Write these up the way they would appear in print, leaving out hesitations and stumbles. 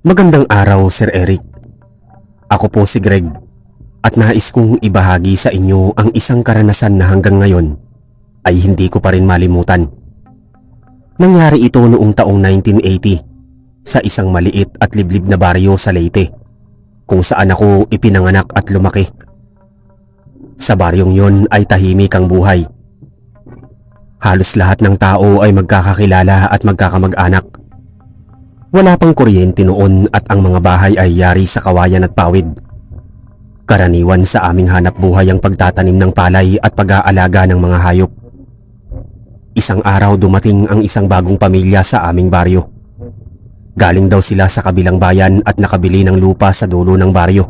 Magandang araw, Sir Eric. Ako po si Greg at nais kong ibahagi sa inyo ang isang karanasan na hanggang ngayon ay hindi ko pa rin malimutan. Nangyari ito noong taong 1980 sa isang maliit at liblib na baryo sa Leyte, kung saan ako ipinanganak at lumaki. Sa baryong yon ay tahimik ang buhay. Halos lahat ng tao ay magkakakilala at magkakamag-anak. Wala pang kuryente noon at ang mga bahay ay yari sa kawayan at pawid. Karaniwan sa aming hanap buhay ang pagtatanim ng palay at pag-aalaga ng mga hayop. Isang araw dumating ang isang bagong pamilya sa aming baryo. Galing daw sila sa kabilang bayan at nakabili ng lupa sa dulo ng baryo.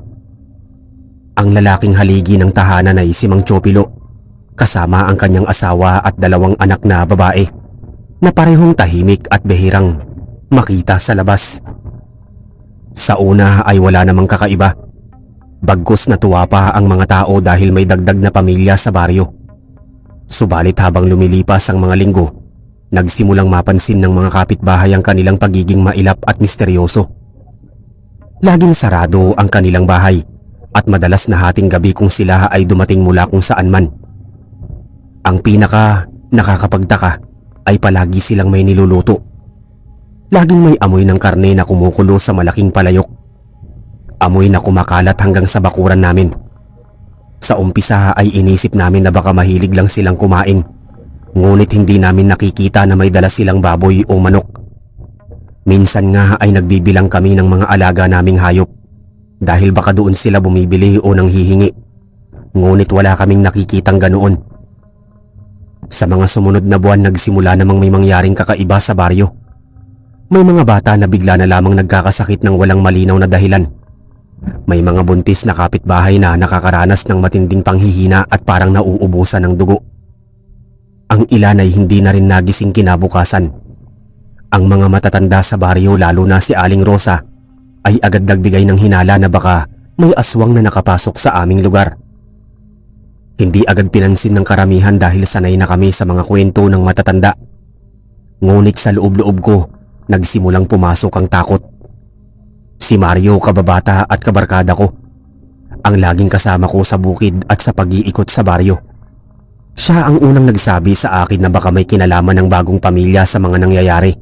Ang lalaking haligi ng tahanan ay si Mang Chopilo, kasama ang kanyang asawa at dalawang anak na babae na parehong tahimik at bihirang makita sa labas. Sa una ay wala namang kakaiba. Bagkus natuwa pa ang mga tao dahil may dagdag na pamilya sa baryo. Subalit habang lumilipas ang mga linggo, nagsimulang mapansin ng mga kapitbahay ang kanilang pagiging mailap at misteryoso. Laging sarado ang kanilang bahay at madalas na hating gabi kung sila ay dumating mula kung saan man. Ang pinaka nakakapagtaka ay palagi silang may niluluto. Laging may amoy ng karne na kumukulo sa malaking palayok. Amoy na kumakalat hanggang sa bakuran namin. Sa umpisa ay inisip namin na baka mahilig lang silang kumain. Ngunit hindi namin nakikita na may dala silang baboy o manok. Minsan nga ay nagbibilang kami ng mga alaga naming hayop dahil baka doon sila bumibili o nanghihingi. Ngunit wala kaming nakikitang ganoon. Sa mga sumunod na buwan nagsimula namang may mangyaring kakaiba sa baryo. May mga bata na bigla na lamang nagkakasakit ng walang malinaw na dahilan. May mga buntis na kapitbahay na nakakaranas ng matinding panghihina at parang nauubusan ng dugo. Ang ilan ay hindi na rin nagising kinabukasan. Ang mga matatanda sa baryo, lalo na si Aling Rosa, ay agad nagbigay ng hinala na baka may aswang na nakapasok sa aming lugar. Hindi agad pinansin ng karamihan dahil sanay na kami sa mga kwento ng matatanda. Ngunit sa loob-loob ko, nagsimulang pumasok ang takot. Si Mario, kababata at kabarkada ko, ang laging kasama ko sa bukid at sa pag-iikot sa baryo. Siya ang unang nagsabi sa akin na baka may kinalaman ng bagong pamilya sa mga nangyayari.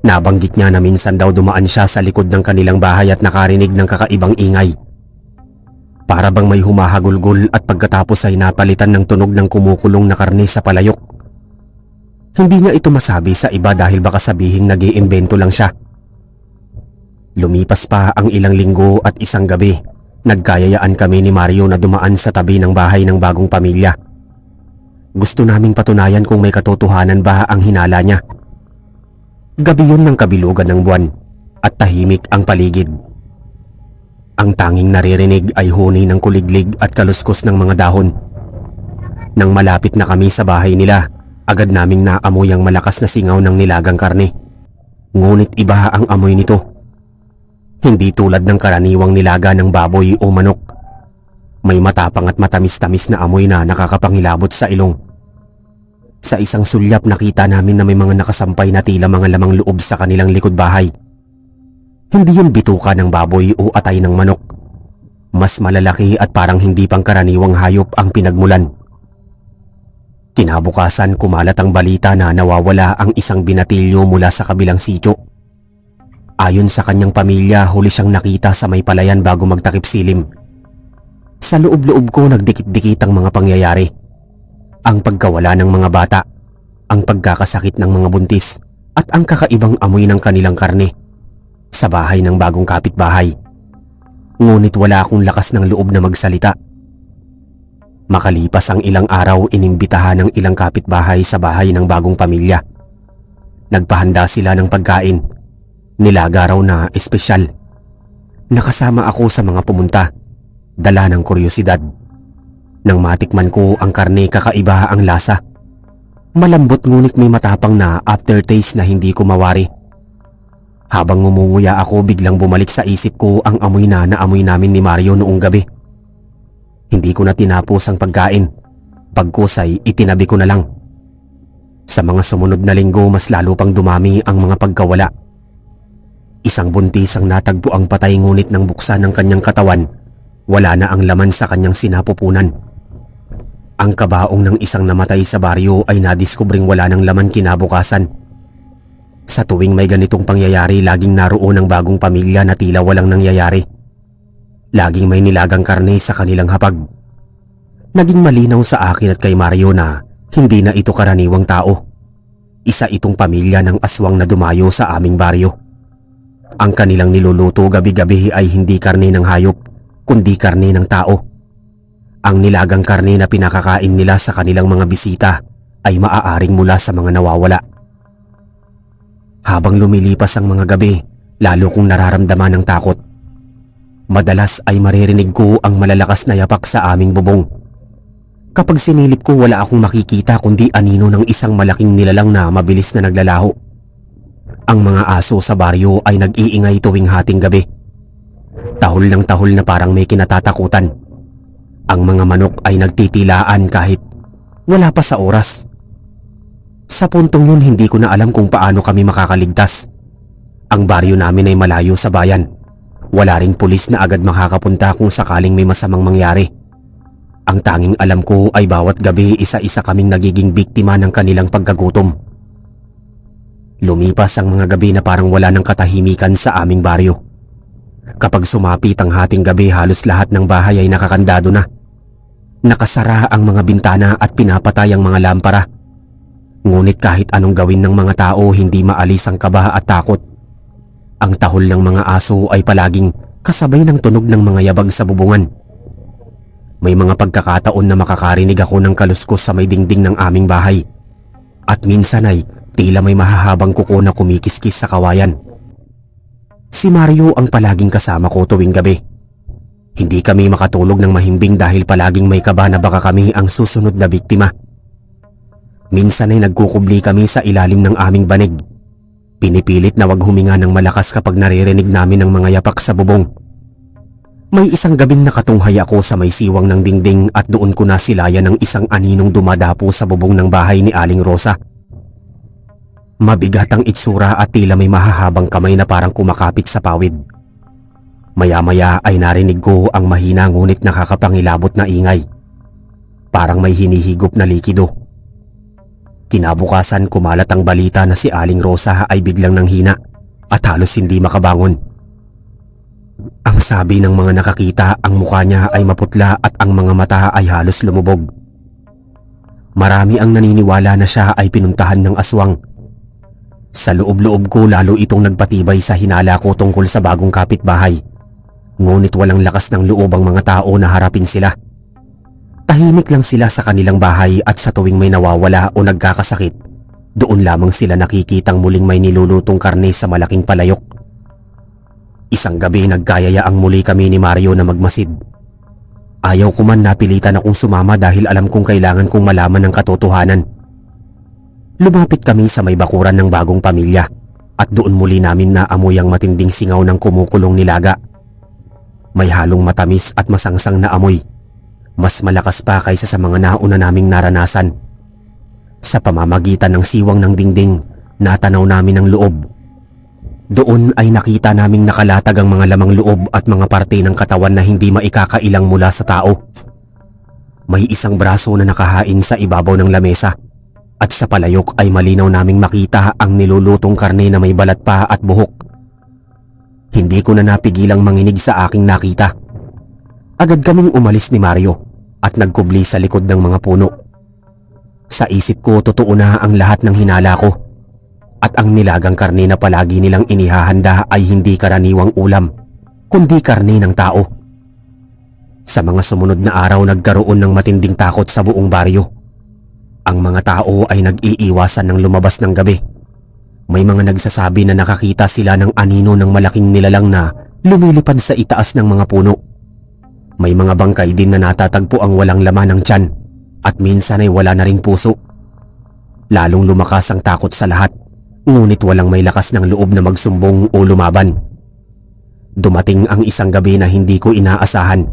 Nabanggit niya na minsan daw dumaan siya sa likod ng kanilang bahay at nakarinig ng kakaibang ingay. Para bang may humahagulgol at pagkatapos ay napalitan ng tunog ng kumukulong na karne sa palayok. Hindi niya ito masabi sa iba dahil baka sabihing nag-iimbento lang siya. Lumipas pa ang ilang linggo at isang gabi, nagkayayaan kami ni Mario na dumaan sa tabi ng bahay ng bagong pamilya. Gusto naming patunayan kung may katotohanan ba ang hinala niya. Gabi yun ng kabilugan ng buwan at tahimik ang paligid. Ang tanging naririnig ay huni ng kuliglig at kaluskos ng mga dahon. Nang malapit na kami sa bahay nila, agad naming naamoy ang malakas na singaw ng nilagang karne. Ngunit iba ang amoy nito. Hindi tulad ng karaniwang nilaga ng baboy o manok. May matapang at matamis-tamis na amoy na nakakapangilabot sa ilong. Sa isang sulyap nakita namin na may mga nakasampay na tila mga lamang loob sa kanilang likod bahay. Hindi yun bituka ng baboy o atay ng manok. Mas malalaki at parang hindi pangkaraniwang hayop ang pinagmulan. Kinabukasan kumalat ang balita na nawawala ang isang binatilyo mula sa kabilang sityo. Ayon sa kanyang pamilya, huli siyang nakita sa may palayan bago magtakip silim. Sa loob-loob ko nagdikit-dikit ang mga pangyayari. Ang pagkawala ng mga bata, ang pagkakasakit ng mga buntis, at ang kakaibang amoy ng kanilang karne sa bahay ng bagong kapitbahay. Ngunit wala akong lakas ng loob na magsalita. Makalipas ang ilang araw, inimbitahan ng ilang kapitbahay sa bahay ng bagong pamilya. Nagpahanda sila ng pagkain. Nilaga raw na espesyal. Nakasama ako sa mga pumunta, dala ng kuryosidad. Nang matikman ko ang karne, kakaiba ang lasa. Malambot ngunit may matapang na aftertaste na hindi ko mawari. Habang ngumunguya ako, biglang bumalik sa isip ko ang amoy na naamoy namin ni Mario noong gabi. Hindi ko na tinapos ang pagkain. Pagkusay, itinabi ko na lang. Sa mga sumunod na linggo mas lalo pang dumami ang mga pagkawala. Isang buntis ang natagpo ang patay ngunit nang buksan ng kanyang katawan, wala na ang laman sa kanyang sinapupunan. Ang kabaong ng isang namatay sa baryo ay nadiskubring wala ng laman kinabukasan. Sa tuwing may ganitong pangyayari, laging naroon ang bagong pamilya na tila walang nangyayari. Laging may nilagang karne sa kanilang hapag. Naging malinaw sa akin at kay Mario na hindi na ito karaniwang tao. Isa itong pamilya ng aswang na dumayo sa aming baryo. Ang kanilang niluluto gabi-gabi ay hindi karne ng hayop, kundi karne ng tao. Ang nilagang karne na pinakakain nila sa kanilang mga bisita ay maaaring mula sa mga nawawala. Habang lumilipas ang mga gabi, lalo kong nararamdaman ng takot. Madalas ay maririnig ko ang malalakas na yapak sa aming bubong. Kapag sinilip ko, wala akong makikita kundi anino ng isang malaking nilalang na mabilis na naglalaho. Ang mga aso sa baryo ay nag-iingay tuwing hating gabi. Tahol ng tahol na parang may kinatatakutan. Ang mga manok ay nagtitilaan kahit wala pa sa oras. Sa puntong yun, hindi ko na alam kung paano kami makakaligtas. Ang baryo namin ay malayo sa bayan. Wala ring pulis na agad makakapunta kung sakaling may masamang mangyari. Ang tanging alam ko ay bawat gabi isa-isa kaming nagiging biktima ng kanilang pagkagutom. Lumipas ang mga gabi na parang wala ng katahimikan sa aming baryo. Kapag sumapit ang hating gabi, halos lahat ng bahay ay nakakandado na. Nakasara ang mga bintana at pinapatay ang mga lampara. Ngunit kahit anong gawin ng mga tao, hindi maalis ang kaba at takot. Ang tahol ng mga aso ay palaging kasabay ng tunog ng mga yabag sa bubungan. May mga pagkakataon na makakarinig ako ng kaluskos sa may dingding ng aming bahay. At minsan ay tila may mahahabang kuko na kumikiskis sa kawayan. Si Mario ang palaging kasama ko tuwing gabi. Hindi kami makatulog ng mahimbing dahil palaging may kaba na baka kami ang susunod na biktima. Minsan ay nagkukubli kami sa ilalim ng aming banig. Pinipilit na wag huminga ng malakas kapag naririnig namin ang mga yapak sa bubong. May isang gabing nakatunghay ako sa may siwang ng dingding at doon ko nasilayan ng isang aninong dumadapo sa bubong ng bahay ni Aling Rosa. Mabigat ang itsura at tila may mahahabang kamay na parang kumakapit sa pawid. Maya-maya ay narinig ko ang mahina ngunit nakakapangilabot na ingay. Parang may hinihigop na likido. Kinabukasan, kumalat ang balita na si Aling Rosa ay biglang nanghina at halos hindi makabangon. Ang sabi ng mga nakakita, ang mukha niya ay maputla at ang mga mata ay halos lumubog. Marami ang naniniwala na siya ay pinuntahan ng aswang. Sa loob-loob ko lalo itong nagpatibay sa hinala ko tungkol sa bagong kapitbahay. Ngunit walang lakas ng loob ang mga tao na harapin sila. Tahimik lang sila sa kanilang bahay at sa tuwing may nawawala o nagkakasakit, doon lamang sila nakikitang muling may nilulutong karne sa malaking palayok. Isang gabi nagkayayaang muli kami ni Mario na magmasid. Ayaw ko man, napilitan akong sumama dahil alam kong kailangan kong malaman ang katotohanan. Lumapit kami sa may bakuran ng bagong pamilya at doon muli namin naamoy ang matinding singaw ng kumukulong nilaga. May halong matamis at masangsang na amoy. Mas malakas pa kaysa sa mga nauna naming naranasan. Sa pamamagitan ng siwang ng dingding, natanaw namin ang loob. Doon ay nakita naming nakalatag ang mga lamang loob at mga parte ng katawan na hindi maikakailang mula sa tao. May isang braso na nakahain sa ibabaw ng lamesa at sa palayok ay malinaw naming makita ang nilulutong karne na may balat pa at buhok. Hindi ko na napigilang manginig sa aking nakita. Agad kaming umalis ni Mario at nagkubli sa likod ng mga puno. Sa isip ko, totoo na ang lahat ng hinala ko. At ang nilagang karne na palagi nilang inihahanda ay hindi karaniwang ulam, kundi karne ng tao. Sa mga sumunod na araw, nagkaroon ng matinding takot sa buong baryo. Ang mga tao ay nag-iiwasan ng lumabas ng gabi. May mga nagsasabi na nakakita sila ng anino ng malaking nilalang na lumilipad sa itaas ng mga puno. May mga bangkay din na natatagpo ang walang laman ng tiyan at minsan ay wala na ring puso. Lalong lumakas ang takot sa lahat, ngunit walang may lakas ng loob na magsumbong o lumaban. Dumating ang isang gabi na hindi ko inaasahan.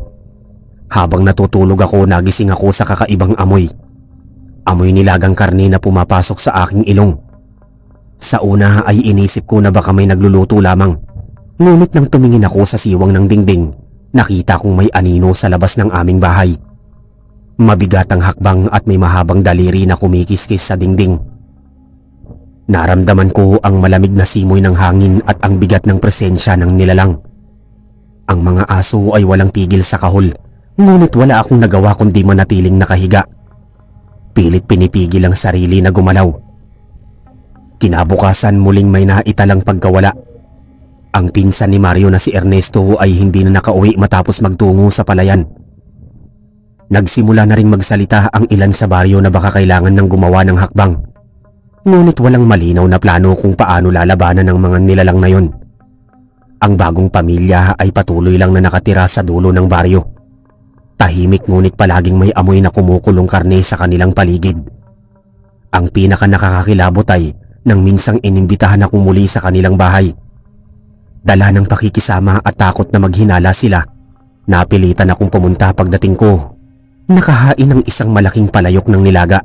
Habang natutulog ako, nagising ako sa kakaibang amoy. amoy nilagang karne na pumapasok sa aking ilong. Sa una ay inisip ko na baka may nagluluto lamang. Ngunit nang tumingin ako sa siwang ng dingding, nakita kong may anino sa labas ng aming bahay. Mabigat ang hakbang at may mahabang daliri na kumikiskis sa dingding. Naramdaman ko ang malamig na simoy ng hangin at ang bigat ng presensya ng nilalang. Ang mga aso ay walang tigil sa kahol, ngunit wala akong nagawa kundi manatiling nakahiga. Pilit pinipigil ang sarili na gumalaw. Kinabukasan muling may naitalang pagkawala. Ang pinsan ni Mario na si Ernesto ay hindi na nakauwi matapos magtungo sa palayan. Nagsimula na ring magsalita ang ilan sa baryo na baka kailangan ng gumawa ng hakbang. Ngunit walang malinaw na plano kung paano lalabanan ng mga nilalang na yon. Ang bagong pamilya ay patuloy lang na nakatira sa dulo ng baryo. Tahimik ngunit palaging may amoy na kumukulong karne sa kanilang paligid. Ang pinaka nakakakilabot ay nang minsang inimbitahan akong muli sa kanilang bahay. Dala ng pakikisama at takot na maghinala sila, napilitan akong pumunta. Pagdating ko, nakahain ng isang malaking palayok ng nilaga.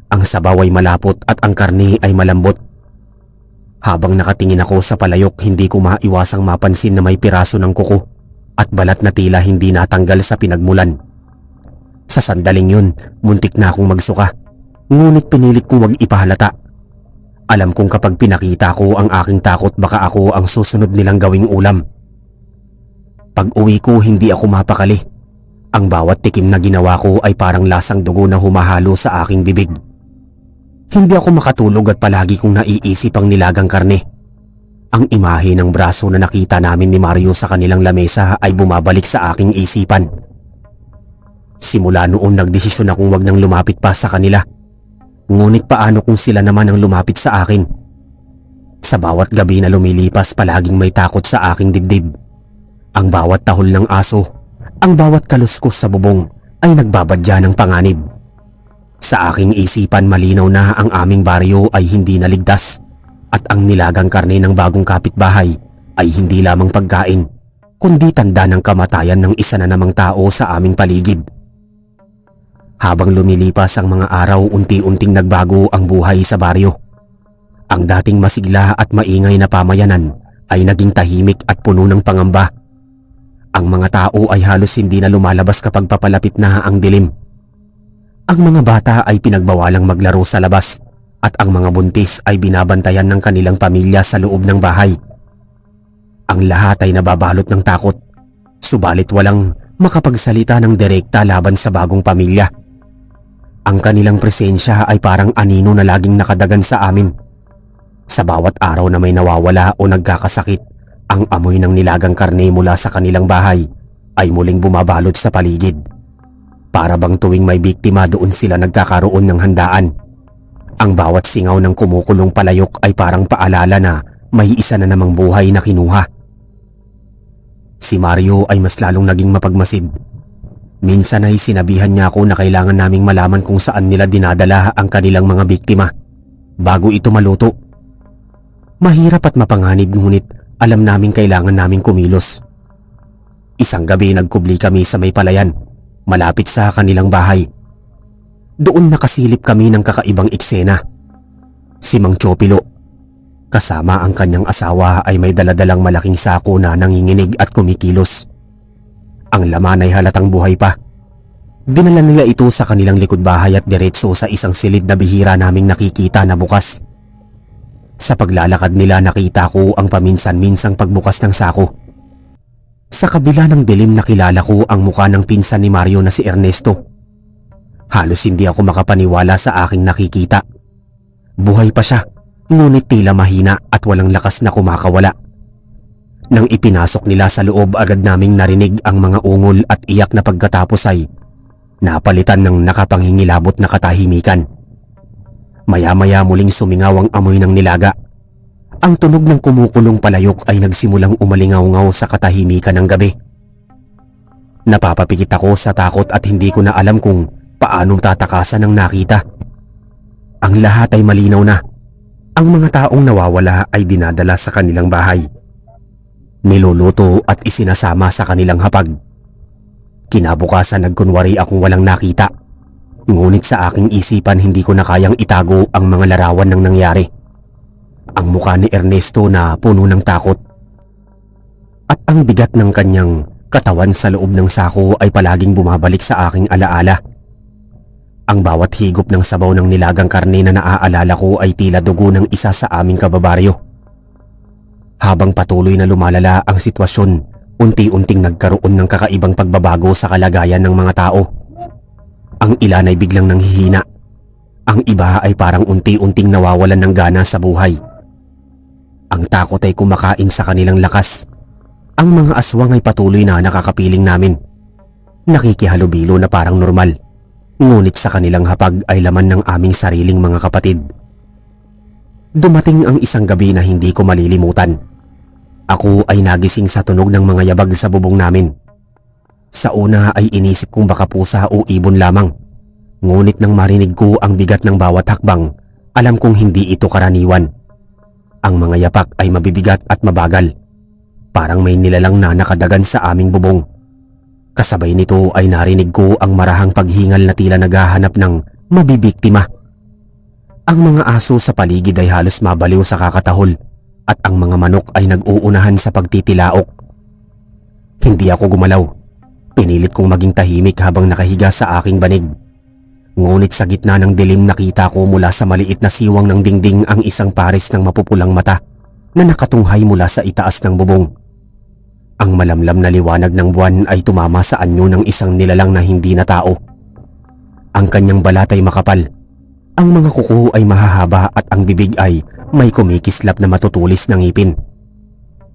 Ang sabaw ay malapot at ang karne ay malambot. Habang nakatingin ako sa palayok, hindi ko maiwasang mapansin na may piraso ng kuko at balat na tila hindi natanggal sa pinagmulan. Sa sandaling yun, muntik na akong magsuka, ngunit pinilit kong wag ipahalata. Alam kong kapag pinakita ko ang aking takot, baka ako ang susunod nilang gawing ulam. Pag uwi ko, hindi ako mapakali. Ang bawat tikim na ginawa ko ay parang lasang dugo na humahalo sa aking bibig. Hindi ako makatulog at palagi kong naiisip ang nilagang karne. Ang imahe ng braso na nakita namin ni Mario sa kanilang lamesa ay bumabalik sa aking isipan. Simula noon nagdesisyon akong wag nang lumapit pa sa kanila. Ngunit paano kung sila naman ang lumapit sa akin? Sa bawat gabi na lumilipas, palaging may takot sa aking dibdib. Ang bawat tahol ng aso, ang bawat kaluskos sa bubong ay nagbabadya ng panganib. Sa aking isipan, malinaw na ang aming baryo ay hindi naligtas at ang nilagang karne ng bagong kapitbahay ay hindi lamang pagkain, kundi tanda ng kamatayan ng isa na namang tao sa aming paligid. Habang lumilipas ang mga araw, unti-unting nagbago ang buhay sa baryo. Ang dating masigla at maingay na pamayanan ay naging tahimik at puno ng pangamba. Ang mga tao ay halos hindi na lumalabas kapag papalapit na ang dilim. Ang mga bata ay pinagbawalang maglaro sa labas at ang mga buntis ay binabantayan ng kanilang pamilya sa loob ng bahay. Ang lahat ay nababalot ng takot, subalit walang makapagsalita ng direkta laban sa bagong pamilya. Ang kanilang presensya ay parang anino na laging nakadagan sa amin. Sa bawat araw na may nawawala o nagkakasakit, ang amoy ng nilagang karne mula sa kanilang bahay ay muling bumabalot sa paligid. Para bang tuwing may biktima, doon sila nagkakaroon ng handaan. Ang bawat singaw ng kumukulong palayok ay parang paalala na may isa na namang buhay na kinuha. Si Mario ay mas lalong naging mapagmasid. Minsan ay sinabihan niya ako na kailangan naming malaman kung saan nila dinadala ang kanilang mga biktima bago ito maluto. Mahirap at mapanganib, ngunit alam naming kailangan naming kumilos. Isang gabi nagkubli kami sa may palayan, malapit sa kanilang bahay. Doon nakasilip kami ng kakaibang eksena. Si Mang Chopilo, kasama ang kanyang asawa, ay may daladalang malaking sako na nanginginig at kumikilos. Ang laman ay halatang buhay pa. Dinala nila ito sa kanilang likod bahay at diretso sa isang silid na bihira naming nakikita na bukas. Sa paglalakad nila, nakita ko ang paminsan-minsang pagbukas ng sako. Sa kabila ng dilim, nakilala ko ang mukha ng pinsan ni Mario na si Ernesto. Halos hindi ako makapaniwala sa aking nakikita. Buhay pa siya, ngunit tila mahina at walang lakas na kumakawala. Nang ipinasok nila sa loob, agad naming narinig ang mga ungol at iyak na pagkatapos ay napalitan ng nakapanghingilabot na katahimikan. Maya-maya muling sumingaw ang amoy ng nilaga. Ang tunog ng kumukulong palayok ay nagsimulang umalingaw-ngaw sa katahimikan ng gabi. Napapapikit ako sa takot at hindi ko na alam kung paanong tatakasan ang nakita. Ang lahat ay malinaw na. Ang mga taong nawawala ay dinadala sa kanilang bahay, niluluto at isinasama sa kanilang hapag. Kinabukasan nagkunwari akong walang nakita. Ngunit sa aking isipan hindi ko na kayang itago ang mga larawan ng nangyari. Ang mukha ni Ernesto na puno ng takot. At ang bigat ng kanyang katawan sa loob ng sako ay palaging bumabalik sa aking alaala. Ang bawat higop ng sabaw ng nilagang karne na naaalala ko ay tila dugo ng isa sa aming kababaryo. Habang patuloy na lumalala ang sitwasyon, unti-unting nagkaroon ng kakaibang pagbabago sa kalagayan ng mga tao. Ang ilan ay biglang nanghihina. Ang iba ay parang unti-unting nawawalan ng gana sa buhay. Ang takot ay kumakain sa kanilang lakas. Ang mga aswang ay patuloy na nakakapiling namin. Nakikihalubilo na parang normal. Ngunit sa kanilang hapag ay laman ng aming sariling mga kapatid. Dumating ang isang gabi na hindi ko malilimutan. Ako ay nagising sa tunog ng mga yabag sa bubong namin. Sa una ay inisip kong baka pusa o ibon lamang. Ngunit nang marinig ko ang bigat ng bawat hakbang, alam kong hindi ito karaniwan. Ang mga yapak ay mabibigat at mabagal. Parang may nilalang na nakadagan sa aming bubong. Kasabay nito ay narinig ko ang marahang paghingal na tila naghahanap ng mabibiktima. Ang mga aso sa paligid ay halos mabaliw sa kakatahol at ang mga manok ay nag-uunahan sa pagtitilaok. Hindi ako gumalaw. Pinilit kong maging tahimik habang nakahiga sa aking banig. Ngunit sa gitna ng dilim nakita ko mula sa maliit na siwang ng dingding ang isang pares ng mapupulang mata na nakatunghay mula sa itaas ng bubong. Ang malamlam na liwanag ng buwan ay tumama sa anyo ng isang nilalang na hindi na tao. Ang kanyang balat ay makapal. Ang mga kuko ay mahahaba at ang bibig ay may kumikislap na matutulis na ngipin.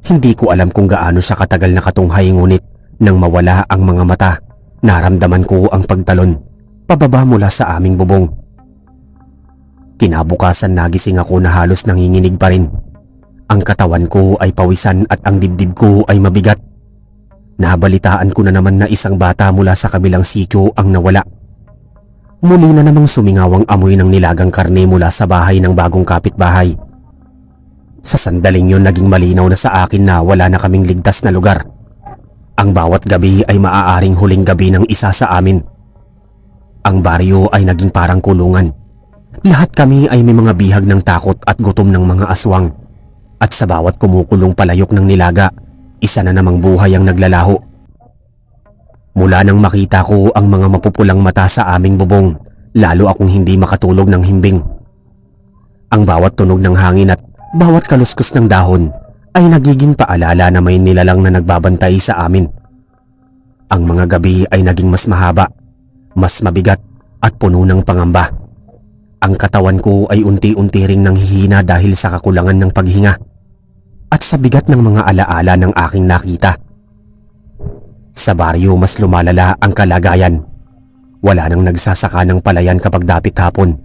Hindi ko alam kung gaano siya katagal nakatunghay, ngunit nang mawala ang mga mata, naramdaman ko ang pagtalon pababa mula sa aming bubong. Kinabukasan nagising ako na halos nanginginig pa rin. Ang katawan ko ay pawisan at ang dibdib ko ay mabigat. Nabalitaan ko na naman na isang bata mula sa kabilang sityo ang nawala. Muli na namang sumingaw ang amoy ng nilagang karne mula sa bahay ng bagong kapitbahay. Sa sandaling yun naging malinaw na sa akin na wala na kaming ligtas na lugar. Ang bawat gabi ay maaaring huling gabi ng isa sa amin. Ang baryo ay naging parang kulungan. Lahat kami ay may mga bihag ng takot at gutom ng mga aswang. At sa bawat kumukulong palayok ng nilaga, isa na namang buhay ang naglalaho. Mula nang makita ko ang mga mapupulang mata sa aming bubong, lalo akong hindi makatulog ng himbing. Ang bawat tunog ng hangin at bawat kaluskos ng dahon ay nagiging paalala na may nilalang na nagbabantay sa amin. Ang mga gabi ay naging mas mahaba, mas mabigat at puno ng pangamba. Ang katawan ko ay unti-unti ring nanghihina dahil sa kakulangan ng paghinga at sa bigat ng mga alaala ng aking nakita. Sa baryo mas lumalala ang kalagayan. Wala nang nagsasaka ng palayan kapag dapit hapon.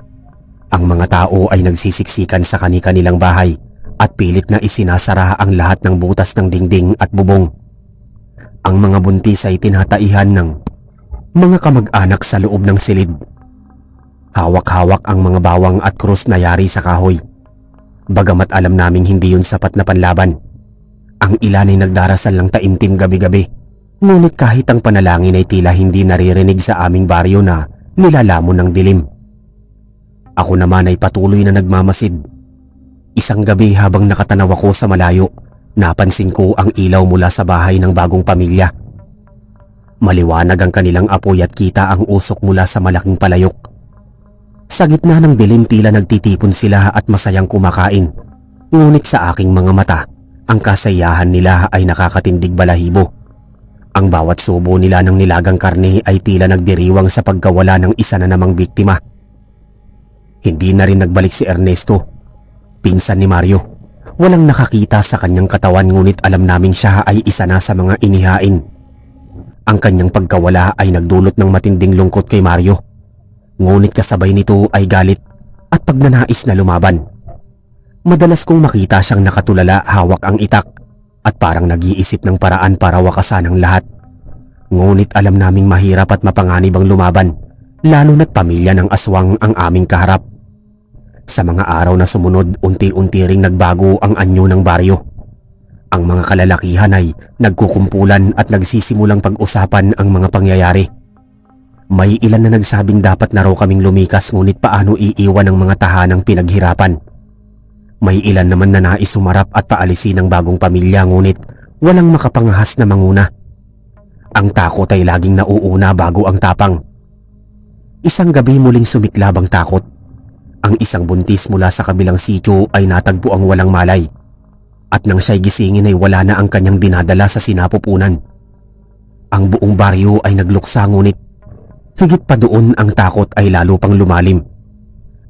Ang mga tao ay nagsisiksikan sa kani-kanilang bahay at pilit na isinasara ang lahat ng butas ng dingding at bubong. Ang mga buntis ay tinataihan ng mga kamag-anak sa loob ng silid. Hawak-hawak ang mga bawang at krus na yari sa kahoy. Bagamat alam naming hindi yun sapat na panlaban. Ang ilan ay nagdarasal ng taimtim gabi-gabi. Ngunit kahit ang panalangin ay tila hindi naririnig sa aming baryo na nilalamon ng dilim. Ako naman ay patuloy na nagmamasid. Isang gabi habang nakatanaw ako sa malayo, napansin ko ang ilaw mula sa bahay ng bagong pamilya. Maliwanag ang kanilang apoy at kita ang usok mula sa malaking palayok. Sa gitna ng dilim tila nagtitipon sila at masayang kumakain. Ngunit sa aking mga mata, ang kasayahan nila ay nakakatindig balahibo. Ang bawat subo nila ng nilagang karne ay tila nagdiriwang sa pagkawala ng isa na namang biktima. Hindi na rin nagbalik si Ernesto, pinsan ni Mario. Walang nakakita sa kanyang katawan, ngunit alam namin siya ay isa na sa mga inihain. Ang kanyang pagkawala ay nagdulot ng matinding lungkot kay Mario. Ngunit kasabay nito ay galit at pagnanais na lumaban. Madalas kong makita siyang nakatulala, hawak ang itak at parang nag-iisip ng paraan para wakasan ang lahat. Ngunit alam naming mahirap at mapanganib ang lumaban, lalo na't pamilya ng aswang ang aming kaharap. Sa mga araw na sumunod, unti-unti ring nagbago ang anyo ng baryo. Ang mga kalalakihan ay nagkukumpulan at nagsisimulang pag-usapan ang mga pangyayari. May ilan na nagsabing dapat na raw kaming lumikas, ngunit paano iiwan ang mga tahanang pinaghirapan? May ilan naman na nais sumarap at paalisin ang bagong pamilya, ngunit walang makapangahas na manguna. Ang takot ay laging nauuna bago ang tapang. Isang gabi muling sumiklab ang takot. Ang isang buntis mula sa kabilang sityo ay natagpo ang walang malay. At nang siya'y gisingin ay wala na ang kanyang dinadala sa sinapupunan. Ang buong baryo ay nagluksa, ngunit higit pa doon ang takot ay lalo pang lumalim.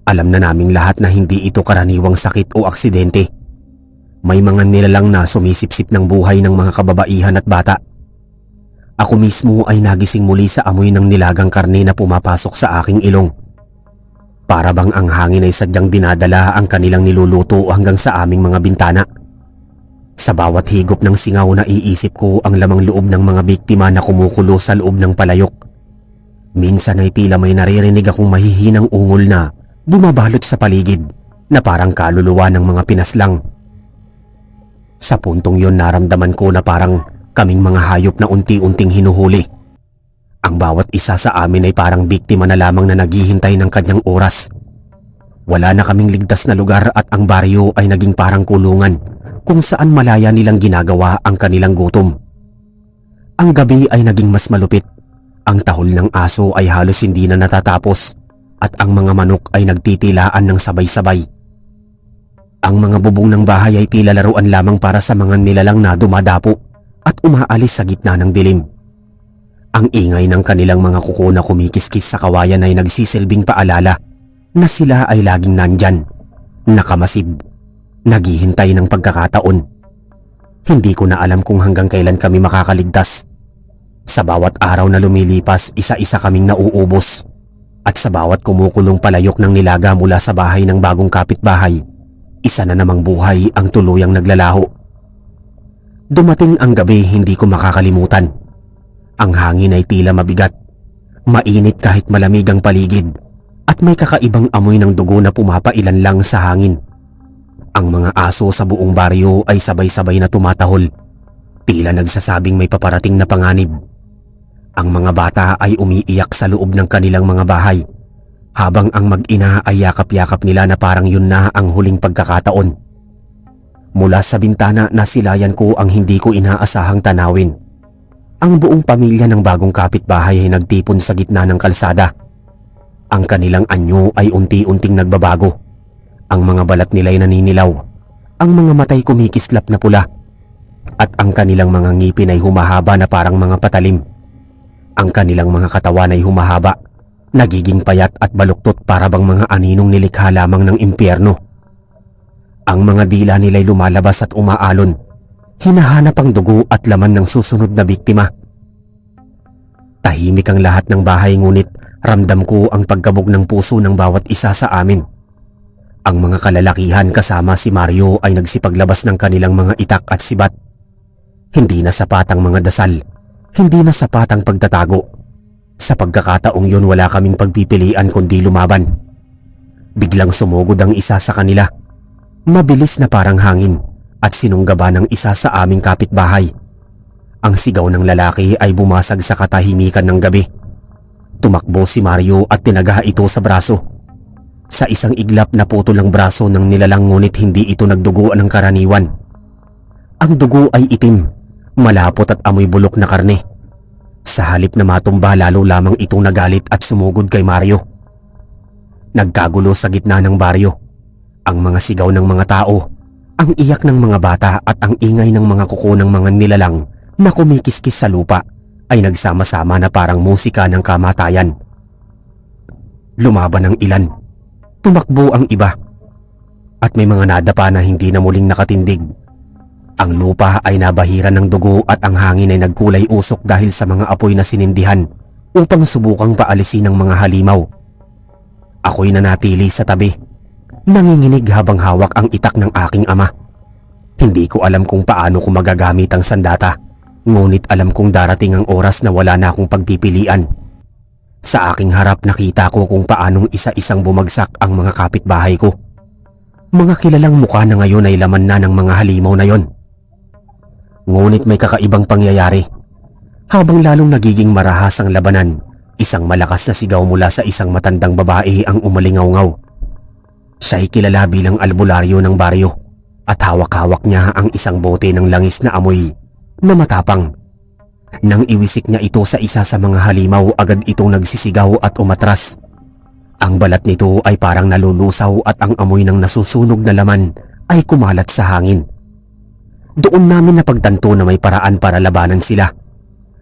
Alam na naming lahat na hindi ito karaniwang sakit o aksidente. May mga nilalang na sumisipsip ng buhay ng mga kababaihan at bata. Ako mismo ay nagising muli sa amoy ng nilagang karne na pumapasok sa aking ilong. Para bang ang hangin ay sadyang dinadala ang kanilang niluluto hanggang sa aming mga bintana. Sa bawat higop ng singaw na iisip ko ang lamang loob ng mga biktima na kumukulo sa loob ng palayok. Minsan ay tila may naririnig akong mahihinang ungol na bumabalot sa paligid na parang kaluluwa ng mga pinaslang. Sa puntong yon naramdaman ko na parang kaming mga hayop na unti-unting hinuhuli. Ang bawat isa sa amin ay parang biktima na lamang na naghihintay ng kanyang oras. Wala na kaming ligtas na lugar at ang baryo ay naging parang kulungan kung saan malaya nilang ginagawa ang kanilang gutom. Ang gabi ay naging mas malupit. Ang tahol ng aso ay halos hindi na natatapos at ang mga manok ay nagtitilaan ng sabay-sabay. Ang mga bubong ng bahay ay tila laruan lamang para sa mga nilalang na dumadapo at umaalis sa gitna ng dilim. Ang ingay ng kanilang mga kuko na kumikiskis sa kawayan ay nagsisilbing paalala na sila ay laging nandyan, nakamasid, naghihintay ng pagkakataon. Hindi ko na alam kung hanggang kailan kami makakaligtas. Sa bawat araw na lumilipas, isa-isa kaming nauubos. At sa bawat kumukulong palayok ng nilaga mula sa bahay ng bagong kapitbahay, isa na namang buhay ang tuluyang naglalaho. Dumating ang gabi, hindi ko makakalimutan. Ang hangin ay tila mabigat, mainit kahit malamig ang paligid, at may kakaibang amoy ng dugo na pumapailan lang sa hangin. Ang mga aso sa buong baryo ay sabay-sabay na tumatahol, tila nagsasabing may paparating na panganib. Ang mga bata ay umiiyak sa loob ng kanilang mga bahay, habang ang mag-ina ay yakap-yakap nila na parang yun na ang huling pagkakataon. Mula sa bintana nasilayan ko ang hindi ko inaasahang tanawin. Ang buong pamilya ng bagong kapitbahay ay nagtipon sa gitna ng kalsada. Ang kanilang anyo ay unti-unting nagbabago. Ang mga balat nila'y naninilaw, ang mga matay kumikislap na pula, at ang kanilang mga ngipin ay humahaba na parang mga patalim. Ang kanilang mga katawan ay humahaba, nagiging payat at baluktot para bang mga aninong nilikha lamang ng impyerno. Ang mga dila nila'y lumalabas at umaalon, hinahanap ang dugo at laman ng susunod na biktima. Tahimik ang lahat ng bahay, ngunit ramdam ko ang pagkabog ng puso ng bawat isa sa amin. Ang mga kalalakihan kasama si Mario ay nagsipaglabas ng kanilang mga itak at sibat. Hindi na sapat ang mga dasal, hindi na sapat ang pagtatago. Sa pagkakataong yun wala kaming pagpipilian kundi lumaban. Biglang sumugod ang isa sa kanila, mabilis na parang hangin, at sinunggaba ng isa sa aming kapitbahay. Ang sigaw ng lalaki ay bumasag sa katahimikan ng gabi. Tumakbo si Mario at tinagaha ito sa braso. Sa isang iglap na putol ang braso ng nilalang, ngunit hindi ito nagdugo ng karaniwan. Ang dugo ay itim, malapot at amoy bulok na karne. Sa halip na matumba, lalo lamang itong nagalit at sumugod kay Mario. Nagkagulo sa gitna ng baryo. Ang mga sigaw ng mga tao, ang iyak ng mga bata at ang ingay ng mga kuko ng mga nilalang na kumikiskis sa lupa ay nagsama-sama na parang musika ng kamatayan. Lumaban ang ilan, tumakbo ang iba, at may mga nadapa na hindi na muling nakatindig. Ang lupa ay nabahiran ng dugo at ang hangin ay nagkulay usok dahil sa mga apoy na sinindihan upang subukang paalisin ng mga halimaw. Ako'y nanatili sa tabi, nanginginig habang hawak ang itak ng aking ama. Hindi ko alam kung paano ko magagamit ang sandata, ngunit alam kong darating ang oras na wala na akong pagpipilian. Sa aking harap nakita ko kung paanong isa-isang bumagsak ang mga kapitbahay ko. Mga kilalang mukha na ngayon ay laman na ng mga halimaw na yon. Ngunit may kakaibang pangyayari. Habang lalong nagiging marahas ang labanan, Isang malakas na sigaw mula sa isang matandang babae ang umalingaw-ngaw. Siya'y kilala bilang albularyo ng baryo at hawak-hawak niya ang isang bote ng langis na amoy na matapang. Nang iwisik niya ito sa isa sa mga halimaw, agad itong nagsisigaw at umatras. Ang balat nito ay parang nalulusaw at ang amoy ng nasusunog na laman ay kumalat sa hangin. Doon namin napagtanto na may paraan para labanan sila.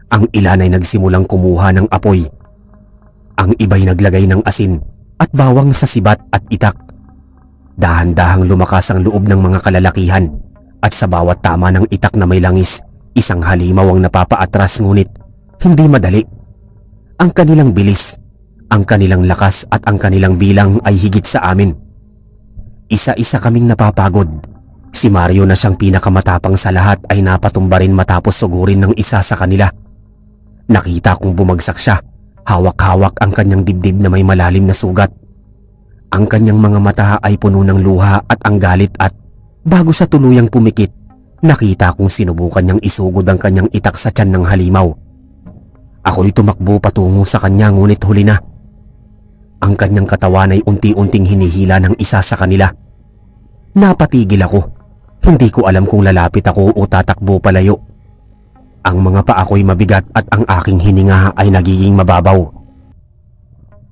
Ang ilan ay nagsimulang kumuha ng apoy. Ang iba'y naglagay ng asin at bawang sa sibat at itak. Dahan-dahang lumakas ang loob ng mga kalalakihan at sa bawat tama ng itak na may langis, isang halimaw ang napapaatras, ngunit hindi madali. Ang kanilang bilis, ang kanilang lakas at ang kanilang bilang ay higit sa amin. Isa-isa kaming napapagod. Si Mario na siyang pinakamatapang sa lahat ay napatumba rin matapos sugurin ng isa sa kanila. Nakita kong bumagsak siya. Hawak-hawak ang kanyang dibdib na may malalim na sugat. Ang kanyang mga mata ay puno ng luha at ang galit, at bago siya tuluyang pumikit, nakita kong sinubukan niyang isugod ang kanyang itak sa tiyan ng halimaw. Ako'y tumakbo patungo sa kanya, ngunit huli na. Ang kanyang katawan ay unti-unting hinihila ng isa sa kanila. Napatigil ako. Hindi ko alam kung lalapit ako o tatakbo palayo. Ang mga paa ko'y mabigat at ang aking hininga ay nagiging mababaw.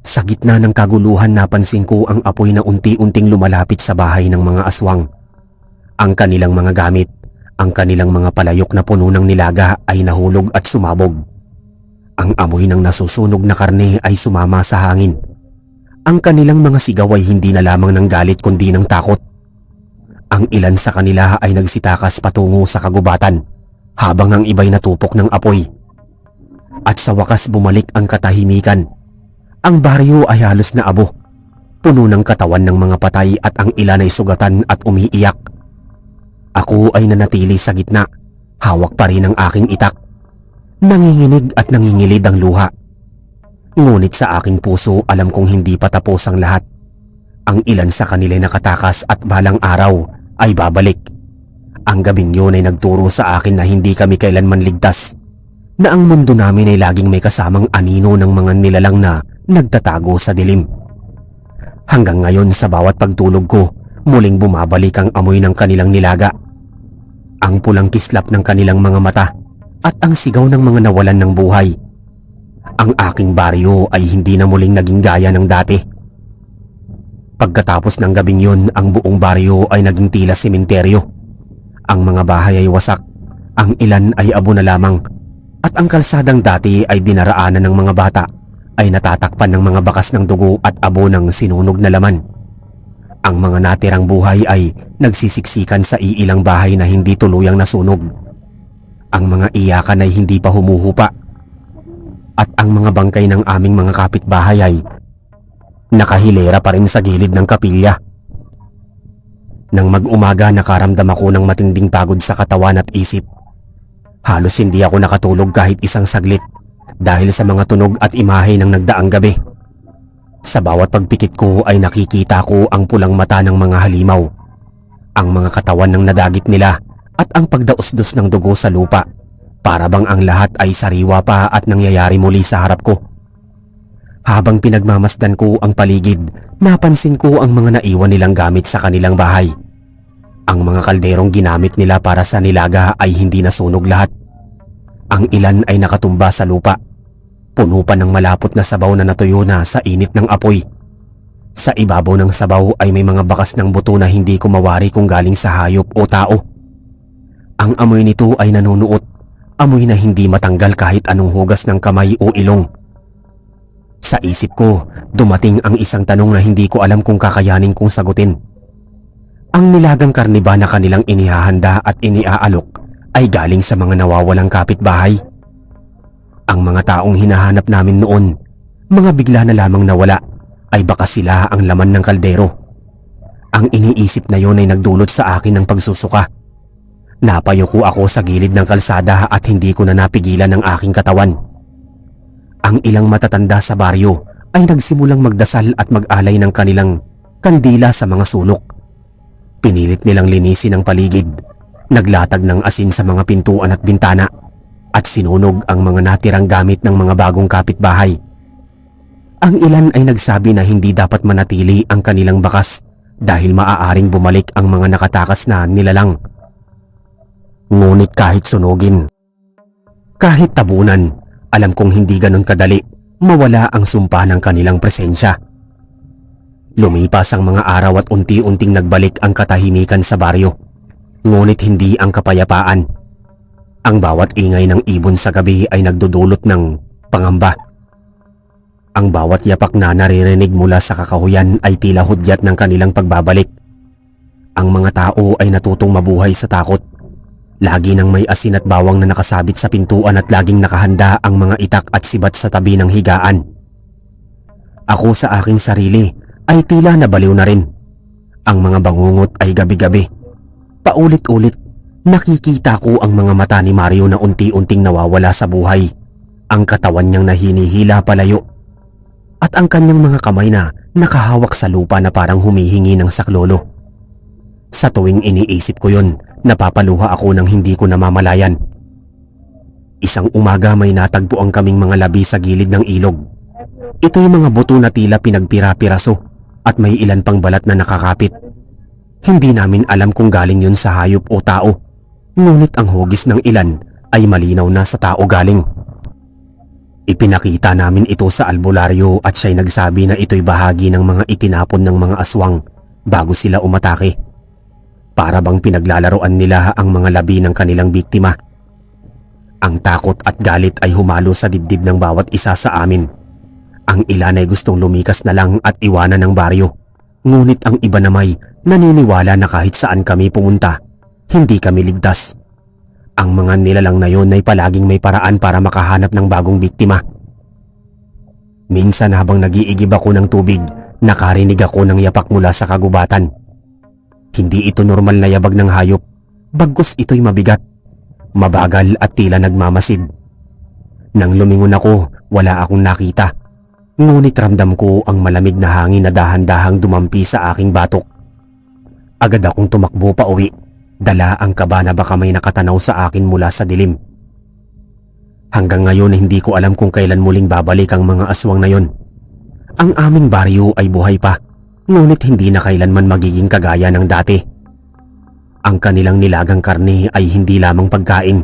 Sa gitna ng kaguluhan, napansin ko ang apoy na unti-unting lumalapit sa bahay ng mga aswang. Ang kanilang mga gamit, ang kanilang mga palayok na puno ng nilaga ay nahulog at sumabog. Ang amoy ng nasusunog na karne ay sumama sa hangin. Ang kanilang mga sigaw ay hindi na lamang ng galit kundi ng takot. Ang ilan sa kanila ay nagsitakas patungo sa kagubatan, habang ang iba'y natupok ng apoy. At sa wakas bumalik ang katahimikan. Ang baryo ay halos na abo, puno ng katawan ng mga patay at ang ilan ay sugatan at umiiyak. Ako ay nanatili sa gitna, hawak pa rin ang aking itak. Nanginginig at nangingilid ang luha. Ngunit sa aking puso, alam kong hindi pa tapos ang lahat. Ang ilan sa kanila nakatakas at balang araw ay babalik. Ang gabing yun ay nagturo sa akin na hindi kami kailanman ligtas, na ang mundo namin ay laging may kasamang anino ng mga nilalang na nagtatago sa dilim. Hanggang ngayon, sa bawat pagtulog ko, muling bumabalik ang amoy ng kanilang nilaga, ang pulang kislap ng kanilang mga mata at ang sigaw ng mga nawalan ng buhay. Ang aking baryo ay hindi na muling naging gaya ng dati. Pagkatapos ng gabing yun, ang buong baryo ay naging tila sementeryo. Ang mga bahay ay wasak, ang ilan ay abo na lamang, at ang kalsadang dati ay dinaraanan ng mga bata ay natatakpan ng mga bakas ng dugo at abo ng sinunog na laman. Ang mga natirang buhay ay nagsisiksikan sa iilang bahay na hindi tuluyang nasunog. Ang mga iyakan ay hindi pa humuhupa, at ang mga bangkay ng aming mga kapitbahay ay nakahilera pa rin sa gilid ng kapilya. Nang mag-umaga, nakaramdam ako ng matinding pagod sa katawan at isip. Halos hindi ako nakatulog kahit isang saglit dahil sa mga tunog at imahe ng nagdaang gabi. Sa bawat pagpikit ko ay nakikita ko ang pulang mata ng mga halimaw, ang mga katawan ng nadagit nila at ang pagdaos-dos ng dugo sa lupa, para bang ang lahat ay sariwa pa at nangyayari muli sa harap ko. Habang pinagmamasdan ko ang paligid, napansin ko ang mga naiwan nilang gamit sa kanilang bahay. Ang mga kalderong ginamit nila para sa nilaga ay hindi nasunog lahat. Ang ilan ay nakatumba sa lupa, puno pa ng malapot na sabaw na natuyo na sa init ng apoy. Sa ibabaw ng sabaw ay may mga bakas ng buto na hindi ko mawari kung galing sa hayop o tao. Ang amoy nito ay nanunuot, amoy na hindi matanggal kahit anong hugas ng kamay o ilong. Sa isip ko, dumating ang isang tanong na hindi ko alam kung kakayanin kong sagutin. Ang nilagang karne ba na kanilang inihahanda at iniaalok ay galing sa mga nawawalang kapitbahay? Ang mga taong hinahanap namin noon, mga bigla na lamang nawala, ay baka sila ang laman ng kaldero. Ang iniisip na yon ay nagdulot sa akin ng pagsusuka. Napayuko ako sa gilid ng kalsada at hindi ko na napigilan ang aking katawan. Ang ilang matatanda sa baryo ay nagsimulang magdasal at mag-alay ng kanilang kandila sa mga sulok. Pinilit nilang linisin ang paligid, naglatag ng asin sa mga pintuan at bintana, at sinunog ang mga natirang gamit ng mga bagong kapitbahay. Ang ilan ay nagsabi na hindi dapat manatili ang kanilang bakas dahil maaaring bumalik ang mga nakatakas na nilalang. Ngunit kahit sunugin, kahit tabunan, alam kong hindi ganun kadali mawala ang sumpa ng kanilang presensya. Lumipas ang mga araw at unti-unting nagbalik ang katahimikan sa baryo. Ngunit hindi ang kapayapaan. Ang bawat ingay ng ibon sa gabi ay nagdudulot ng pangamba. Ang bawat yapak na naririnig mula sa kakahuyan ay tila hudyat ng kanilang pagbabalik. Ang mga tao ay natutong mabuhay sa takot. Lagi nang may asin at bawang na nakasabit sa pintuan at laging nakahanda ang mga itak at sibat sa tabi ng higaan. Ako sa aking sarili ay tila nabaliw na rin. Ang mga bangungot ay gabi-gabi. Paulit-ulit, nakikita ko ang mga mata ni Mario na unti-unting nawawala sa buhay. Ang katawan niyang nahinihila palayo. At ang kanyang mga kamay na nakahawak sa lupa na parang humihingi ng saklolo. Sa tuwing iniisip ko yon, napapaluha ako ng hindi ko namamalayan. Isang umaga may natagpo ang kaming mga labi sa gilid ng ilog. Ito'y mga buto na tila pinagpira-piraso at may ilan pang balat na nakakapit. Hindi namin alam kung galing yun sa hayop o tao, ngunit ang hugis ng ilan ay malinaw na sa tao galing. Ipinakita namin ito sa albularyo at siya'y nagsabi na ito'y bahagi ng mga itinapon ng mga aswang bago sila umatake. Para bang pinaglalaroan nila ang mga labi ng kanilang biktima. Ang takot at galit ay humalo sa dibdib ng bawat isa sa amin. Ang ilan ay gustong lumikas na lang at iwanan ng baryo. Ngunit ang iba namay naniniwala na kahit saan kami pumunta, hindi kami ligtas. Ang mga nilalang na yon ay palaging may paraan para makahanap ng bagong biktima. Minsan habang nag-iigib ako ng tubig, nakarinig ako ng yapak mula sa kagubatan. Hindi ito normal na yabag ng hayop, bagkus ito'y mabigat, mabagal at tila nagmamasid. Nang lumingon ako, wala akong nakita. Ngunit ramdam ko ang malamig na hangin na dahan-dahang dumampi sa aking batok. Agad akong tumakbo pa uwi. Dala ang kaba na baka may nakatanaw sa akin mula sa dilim. Hanggang ngayon hindi ko alam kung kailan muling babalik ang mga aswang na yon. Ang aming baryo ay buhay pa, ngunit hindi na kailanman magiging kagaya ng dati. Ang kanilang nilagang karne ay hindi lamang pagkain,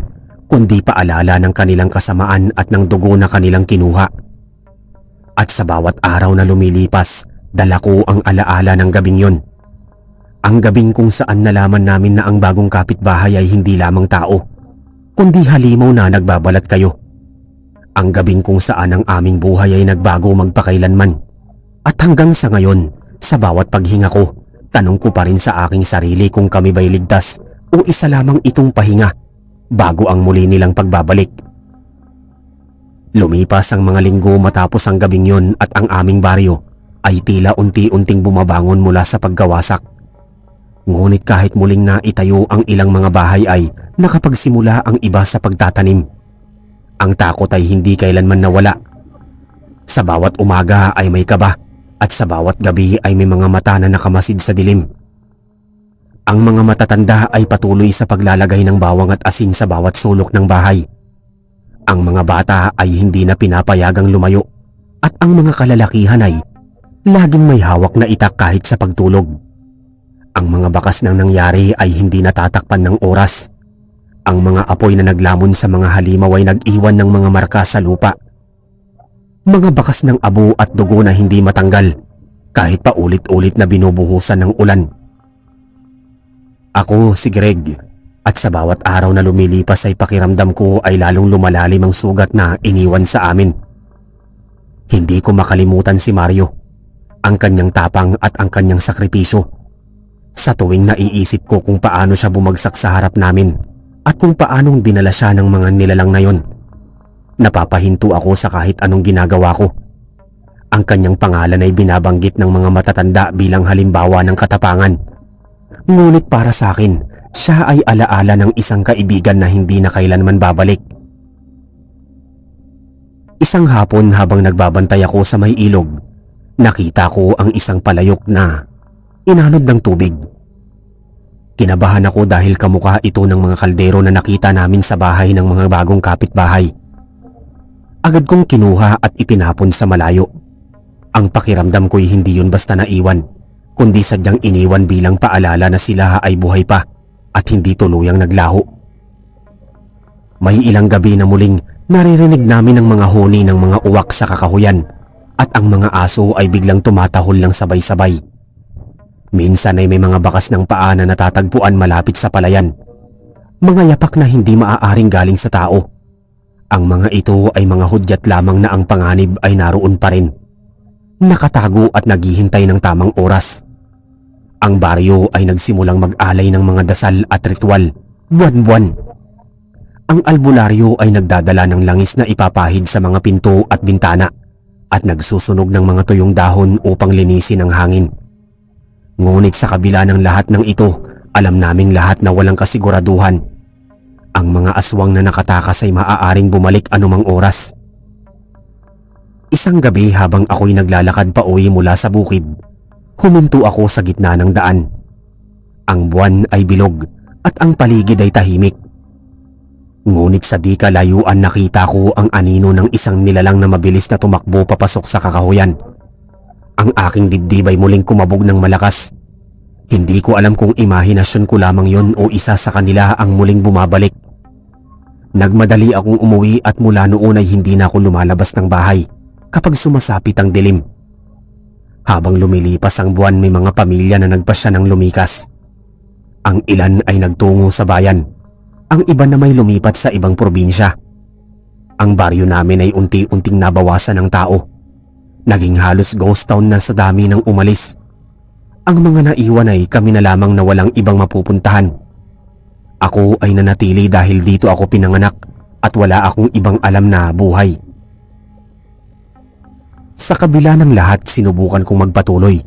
kundi paalala ng kanilang kasamaan at ng dugo na kanilang kinuha. At sa bawat araw na lumilipas, dala ko ang alaala ng gabing yon. Ang gabing kung saan nalaman namin na ang bagong kapitbahay ay hindi lamang tao, kundi halimaw na nagbabalat kayo. Ang gabing kung saan ang aming buhay ay nagbago magpakailanman. At hanggang sa ngayon, sa bawat paghinga ko, tanong ko pa rin sa aking sarili kung kami ba'y ligtas o isa lamang itong pahinga bago ang muli nilang pagbabalik. Lumipas ang mga linggo matapos ang gabing yon at ang aming baryo ay tila unti-unting bumabangon mula sa pagkawasak. Ngunit kahit muling naitayo ang ilang mga bahay ay nakapagsimula ang iba sa pagtatanim. Ang takot ay hindi kailanman nawala. Sa bawat umaga ay may kaba at sa bawat gabi ay may mga mata na nakamasid sa dilim. Ang mga matatanda ay patuloy sa paglalagay ng bawang at asin sa bawat sulok ng bahay. Ang mga bata ay hindi na pinapayagang lumayo at ang mga kalalakihan ay laging may hawak na itak kahit sa pagtulog. Ang mga bakas ng nangyari ay hindi natatakpan ng oras. Ang mga apoy na naglamon sa mga halimaw ay nag-iwan ng mga marka sa lupa. Mga bakas ng abo at dugo na hindi matanggal kahit pa ulit-ulit na binubuhusan ng ulan. Ako si Greg at sa bawat araw na lumilipas ay pakiramdam ko ay lalong lumalalim ang sugat na iniwan sa amin. Hindi ko makalimutan si Mario, ang kanyang tapang at ang kanyang sakripisyo. Sa tuwing naiisip ko kung paano siya bumagsak sa harap namin at kung paanong dinala siya ng mga nilalang na yon, napapahinto ako sa kahit anong ginagawa ko. Ang kanyang pangalan ay binabanggit ng mga matatanda bilang halimbawa ng katapangan. Ngunit para sa akin, siya ay alaala ng isang kaibigan na hindi na kailanman babalik. Isang hapon habang nagbabantay ako sa may ilog, nakita ko ang isang palayok na inanod ng tubig. Kinabahan ako dahil kamukha ito ng mga kaldero na nakita namin sa bahay ng mga bagong kapitbahay. Agad kong kinuha at itinapon sa malayo. Ang pakiramdam ko'y hindi yun basta naiwan, kundi sadyang iniwan bilang paalala na sila ay buhay pa at hindi tuluyang naglaho. May ilang gabi na muling naririnig namin ang mga huni ng mga uwak sa kakahuyan at ang mga aso ay biglang tumatahol ng sabay-sabay. Minsan ay may mga bakas ng paa na natatagpuan malapit sa palayan. Mga yapak na hindi maaaring galing sa tao. Ang mga ito ay mga hudyat lamang na ang panganib ay naroon pa rin, nakatago at naghihintay ng tamang oras. Ang baryo ay nagsimulang mag-alay ng mga dasal at ritual, buwan-buwan. Ang albularyo ay nagdadala ng langis na ipapahid sa mga pinto at bintana at nagsusunog ng mga tuyong dahon upang linisin ang hangin. Ngunit sa kabila ng lahat ng ito, alam naming lahat na walang kasiguraduhan. Ang mga aswang na nakatakas ay maaaring bumalik anumang oras. Isang gabi habang ako'y naglalakad pa uwi mula sa bukid, huminto ako sa gitna ng daan. Ang buwan ay bilog at ang paligid ay tahimik. Ngunit sa di kalayuan nakita ko ang anino ng isang nilalang na mabilis na tumakbo papasok sa kakahuyan. Ang aking dibdib ay muling kumabog ng malakas. Hindi ko alam kung imahinasyon ko lamang yon o isa sa kanila ang muling bumabalik. Nagmadali akong umuwi at mula noon ay hindi na ako lumalabas ng bahay kapag sumasapit ang dilim. Habang lumilipas ang buwan, may mga pamilya na nagpasya ng lumikas. Ang ilan ay nagtungo sa bayan. Ang iba na may lumipat sa ibang probinsya. Ang baryo namin ay unti-unting nabawasan ng tao. Naging halos ghost town na sa dami ng umalis. Ang mga naiwan ay kami na lamang na walang ibang mapupuntahan. Ako ay nanatili dahil dito ako pinanganak at wala akong ibang alam na buhay. Sa kabila ng lahat, sinubukan kong magpatuloy.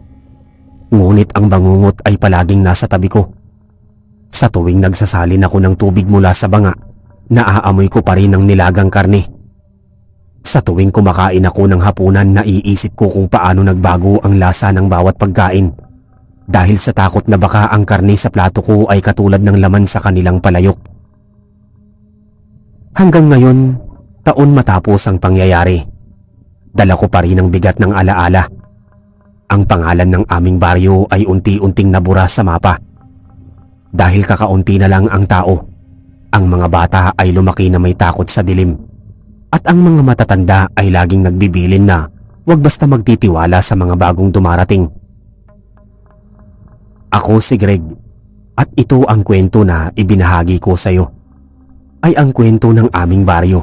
Ngunit ang bangungot ay palaging nasa tabi ko. Sa tuwing nagsasalin ako ng tubig mula sa banga, naaamoy ko pa rin ang nilagang karne. Sa tuwing kumakain ako ng hapunan, naiisip ko kung paano nagbago ang lasa ng bawat pagkain. Dahil sa takot na baka ang karne sa plato ko ay katulad ng laman sa kanilang palayok. Hanggang ngayon, taon matapos ang pangyayari, dala ko pa rin ang bigat ng alaala. Ang pangalan ng aming baryo ay unti-unting nabura sa mapa. Dahil kakaunti na lang ang tao, ang mga bata ay lumaki na may takot sa dilim. At ang mga matatanda ay laging nagbibilin na huwag basta magtitiwala sa mga bagong dumarating. Ako si Greg at ito ang kwento na ibinahagi ko sa iyo. Ay ang kwento ng aming baryo.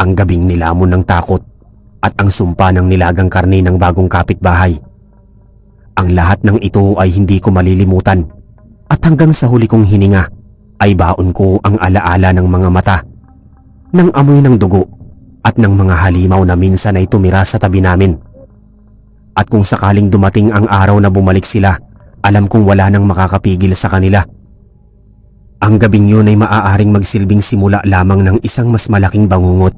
Ang gabing nilamon ng takot at ang sumpa ng nilagang karne ng bagong kapitbahay. Ang lahat ng ito ay hindi ko malilimutan at hanggang sa huli kong hininga ay baon ko ang alaala ng mga mata, ng amoy ng dugo at ng mga halimaw na minsan ay tumira sa tabi namin. At kung sakaling dumating ang araw na bumalik sila, alam kong wala nang makakapigil sa kanila. Ang gabing yun ay maaaring magsilbing simula lamang ng isang mas malaking bangungot.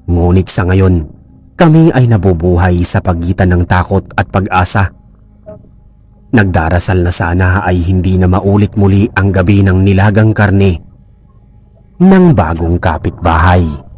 Ngunit sa ngayon, kami ay nabubuhay sa pagitan ng takot at pag-asa. Nagdarasal na sana ay hindi na maulit muli ang gabi ng nilagang karne ng bagong kapitbahay.